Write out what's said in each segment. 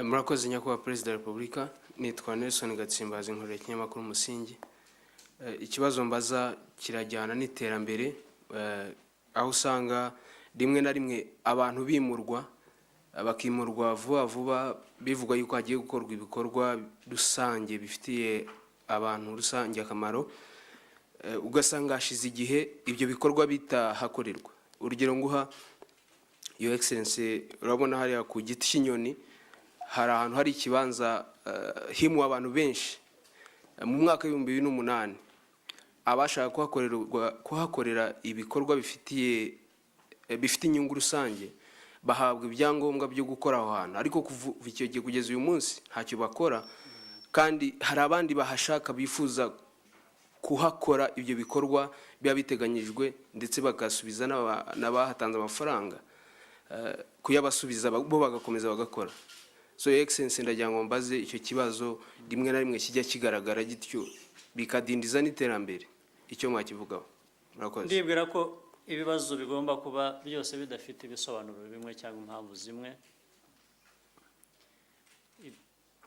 Murakoze nyakubahwa Perezida wa Repubulika, nitwa Nelson Gatsimbazi nkorera ikinyamakuru Umusingi. Ikibazo mbaza kirajyana n'iterambere, aho usanga rimwe na rimwe abantu bimurwa bakimurwa vuba bivugwa yuko hagiye gukorwa ibikorwa rusange bifitiye abantu rusange akamaro, ugasanga hashize igihe ibyo bikorwa bitahakorerwa. Urugero nguha Your Excellency, urabona hariya ku giti cy'inyoni hari ahantu hari ikibanza himu abantu benshi mu mwaka w'2008 abashaka kuhakorera ibikorwa bifite inyungu rusange bahabwa ibyangombwa byo gukora aho hantu, ariko kuva icyo gihe kugeza uyu munsi ntacyo bakora, kandi hari abandi bahashaka bifuza kuhakora ibyo bikorwa biba biteganyijwe, ndetse bagasubiza n'abahatanze amafaranga kuyabasubiza bo bagakomeza bagakora. So Your Excellency, ndagira ngo mbaze icyo kibazo rimwe na rimwe kijya kigaragara gityo bikadindiza n'iterambere, icyo mwakivugaho. Murakoze. Ndibwira ko ibibazo bigomba kuba byose bidafite ibisobanuro bimwe cyangwa impamvu zimwe,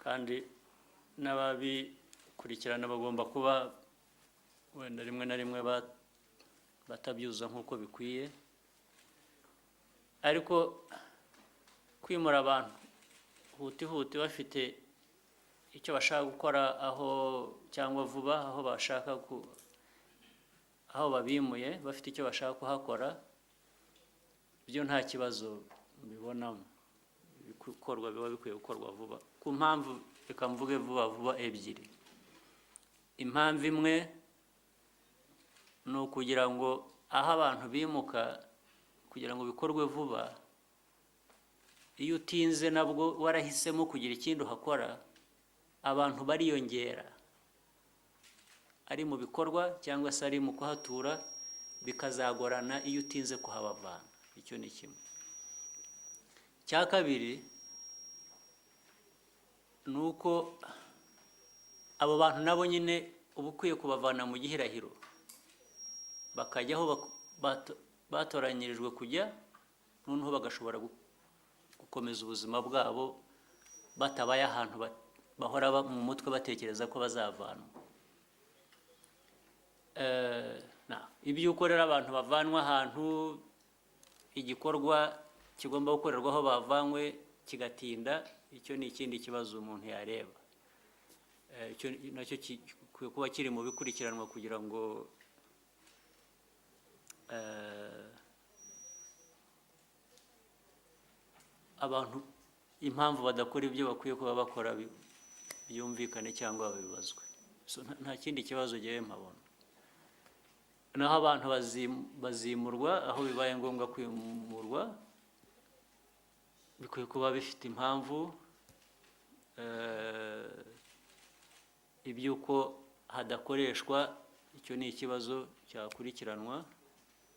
kandi n'ababikurikirana bagomba kuba wenda rimwe na rimwe batabyuza nk'uko bikwiye, ariko kwimura abantu huti bafite icyo bashaka gukora aho cyangwa vuba aho bashaka aho babimuye bafite icyo bashaka kuhakora, byo nta kibazo bibonamo. Ibikorwa biba bikwiye gukorwa vuba ku mpamvu, reka mvuge vuba ebyiri. Impamvu imwe ni ukugira ngo aho abantu bimuka kugira ngo bikorwe vuba, iyo utinze nabwo warahisemo kugira ikindi uhakora, abantu bariyongera ari mu bikorwa cyangwa se ari mu kuhatura, bikazagorana iyo utinze kuhabavana. Icyo ni kimwe. Cya kabiri ni uko abo bantu nabo nyine uba ukwiye kubavana mu gihirahiro bakajya aho batoranyirijwe kujya, noneho bagashobora gukomeza ubuzima bwabo batabaye ahantu bahora mu mutwe batekereza ko bazavanwa. Ibyo ukorera abantu bavanwa ahantu, igikorwa kigomba gukorerwa aho bavanywe kigatinda, icyo ni ikindi kibazo umuntu yareba. Nacyo kikwiye kuba kiri mu bikurikiranwa kugira ngo abantu impamvu badakora ibyo bakwiye kuba bakora byumvikane cyangwa babibazwe. Nta kindi kibazo ngewe mpabona. Naho abantu bazimurwa aho bibaye ngombwa kwimurwa, bikwiye kuba bifite impamvu, iby'uko hadakoreshwa, icyo ni ikibazo cyakurikiranwa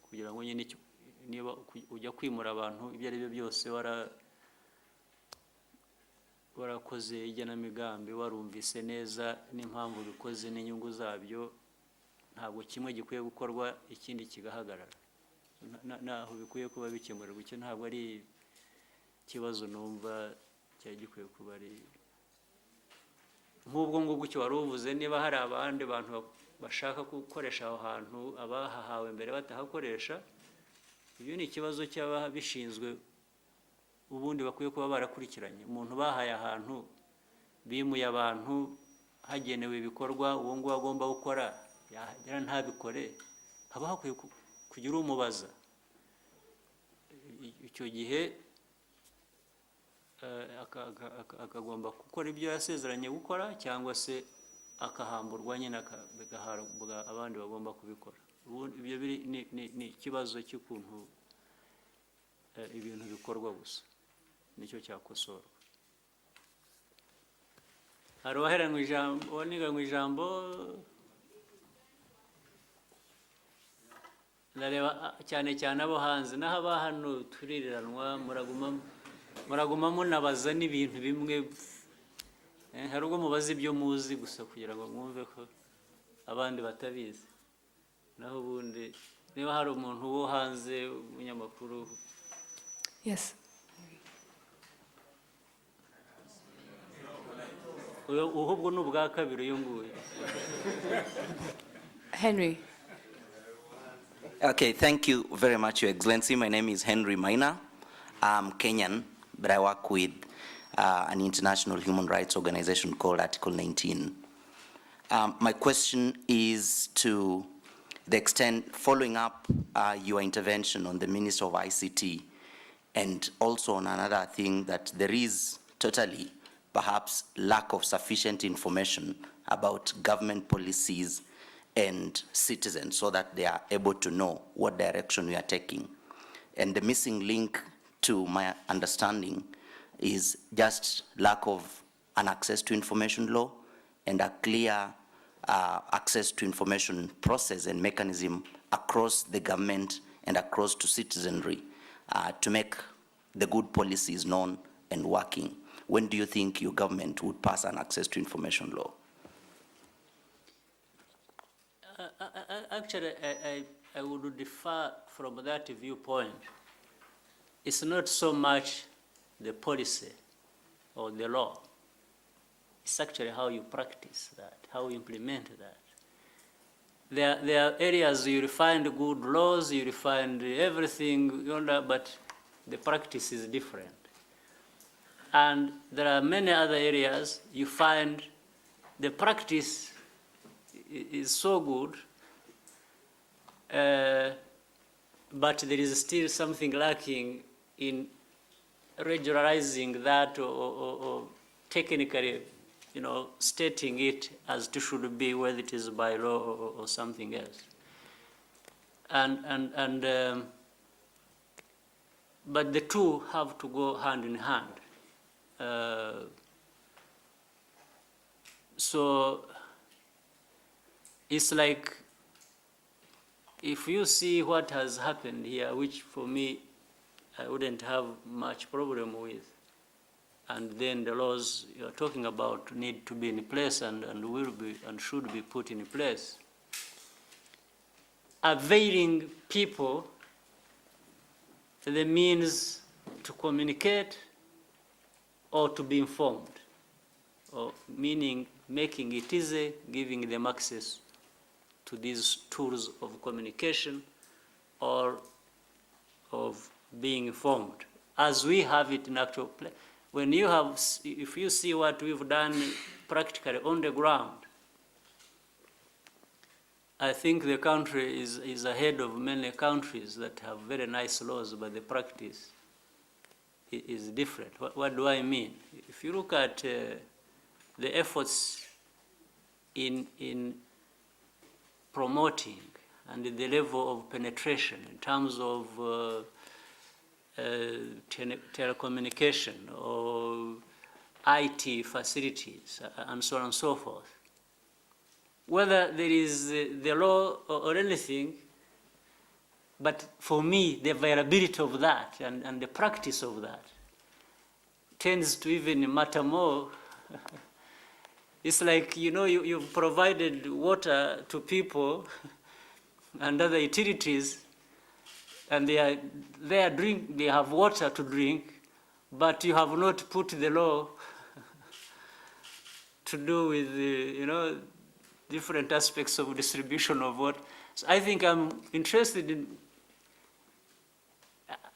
kugira ngo nyine niba ujya kwimura abantu ibyo ari byo byose warakoze igenamigambi, warumvise neza n'impamvu bikoze n'inyungu zabyo, ntabwo kimwe gikwiye gukorwa ikindi kigahagarara. Naho bikwiye kuba bikemurirwa, icyo ntabwo ari ikibazo numva cyari gikwiye kuba ari nk'ubwo ngubwo icyo wari uvuze. Niba hari abandi bantu bashaka gukoresha aho hantu abahahawe mbere batahakoresha, ibyo ni ikibazo cy'ababishinzwe ubundi bakwiye kuba barakurikiranye. Umuntu bahaye ahantu, bimuye abantu hagenewe ibikorwa, uwo nguwo agomba gukora yagera ntabikore, haba hakwiye kugira umubaza. Icyo gihe akagomba gukora ibyo yasezeranye gukora, cyangwa se akahamburwa nyine bigahabwa abandi bagomba kubikora. Ibyo ni ikibazo cy'ukuntu ibintu bikorwa gusa, nicyo cyakosorwa. Hari uwaheranwe ijambo, ndareba cyane abo hanze, naho aba hano tuririranwa, muraguma munabaza n'ibintu bimwe. Hari ubwo mubaza ibyo muzi gusa kugira ngo mwumve ko abandi batabizi. Naho ubundi niba hari umuntu wo hanze w'umunyamakuru. Yes. ahubwo ni ubwa kabiri uyu nguyu. Henry. Okay, thank you very much, Your Excellency. My name is Henry Maina. I'm Kenyan, but I work with an international human rights organization called Article 19. My question is to the extent, following up your intervention on the Minister of ICT, and also on another thing, that there is totally, perhaps, lack of sufficient information about government policies and citizens so that they are able to know what direction we are taking. And the missing link, to my understanding, is just lack of an access to information law and a clear access to information process and mechanism across the government and across to citizenry to make the good policies known and working. When do you think your government would pass an access to information law? Actually, I would differ from that viewpoint. It's not so much the policy or the law. It's actually how you practice that, how you implement that. There are areas you'll find good laws, you'll find everything, but the practice is different. And there are many other areas you find the practice is so good, but there is still something lacking in regularizing that or technically, stating it as it should be, whether it is by law or something else. But the two have to go hand in hand. So it's like, if you see what has happened here, which for me, I wouldn't have much problem with, and then the laws you're talking about need to be in place and will be and should be put in place, availing people the means to communicate or to be informed, or meaning making it easy, giving them access to these tools of communication or of being informed, as we have it in actual play. When you have, if you see what we've done practically on the ground, I think the country is ahead of many countries that have very nice laws, but the practice is different. What do I mean? If you look at the efforts in promoting and the level of penetration in terms of telecommunication or IT facilities and so on and so forth, whether there is the law or anything, but for me, the availability of that and the practice of that tends to even matter more. It's like, you've provided water to people and other utilities, and they have water to drink, but you have not put the law to do with different aspects of distribution of water. So I think I'm interested in,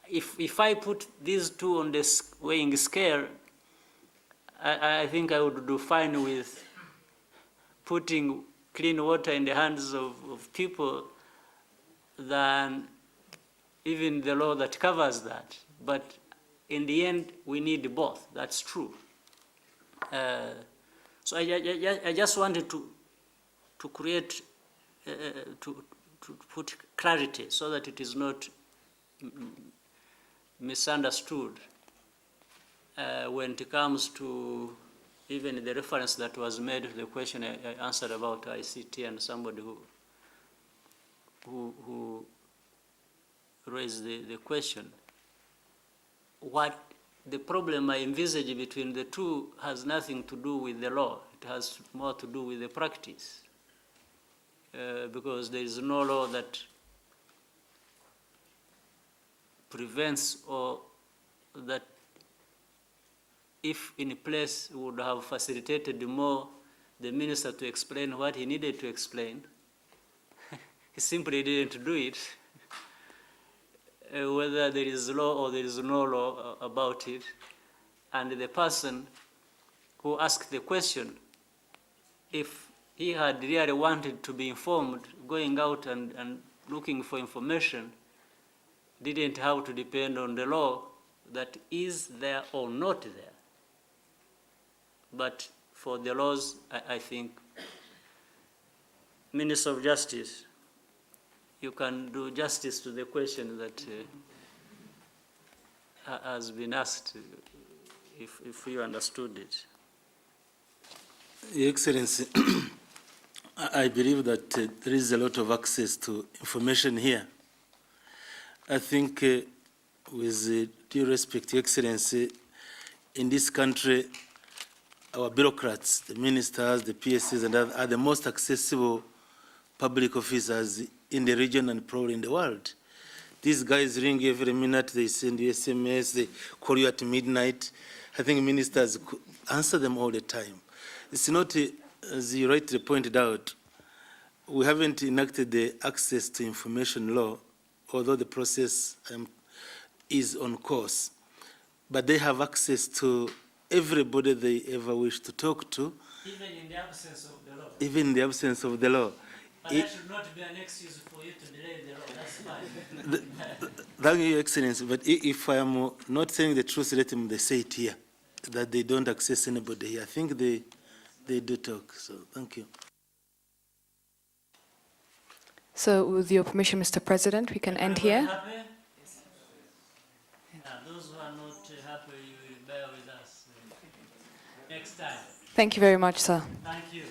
if I put these two on the weighing scale, I think I would do fine with putting clean water in the hands of people than even the law that covers that. But in the end, we need both. That's true. So I just wanted to create, to put clarity so that it is not misunderstood when it comes to even the reference that was made to the question I answered about ICT and somebody who raised the question. What the problem I envisage between the two has nothing to do with the law. It has more to do with the practice. Because there is no law that prevents or that if in place would have facilitated more the minister to explain what he needed to explain. He simply didn't do it. Whether there is law or there is no law about it, and the person who asked the question, if he had really wanted to be informed, going out and looking for information, didn't have to depend on the law that is there or not there. But for the laws, I think, Minister of Justice, you can do justice to the question that has been asked, if you understood it. Your Excellency, I believe that there is a lot of access to information here. I think, with due respect, Your Excellency, in this country, our bureaucrats, the ministers, the PSCs, and others are the most accessible public officers in the region and probably in the world. These guys ring every minute, they send you SMS, they call you at midnight. I think ministers answer them all the time. It's not, as you rightly pointed out, we haven't enacted the access to information law, although the process is on course. But they have access to everybody they ever wish to talk to. Even in the absence of the law. Even in the absence of the law. But that should not be an excuse for you to delay the law. That's fine. Thank you, Your Excellency. But if I am not saying the truth, let them say it here, that they don't access anybody here. I think they do talk. So thank you. So with your permission, Mr. President, we can end here. Happy? Those who are not happy, you will bear with us next time. Thank you very much, sir. Thank you.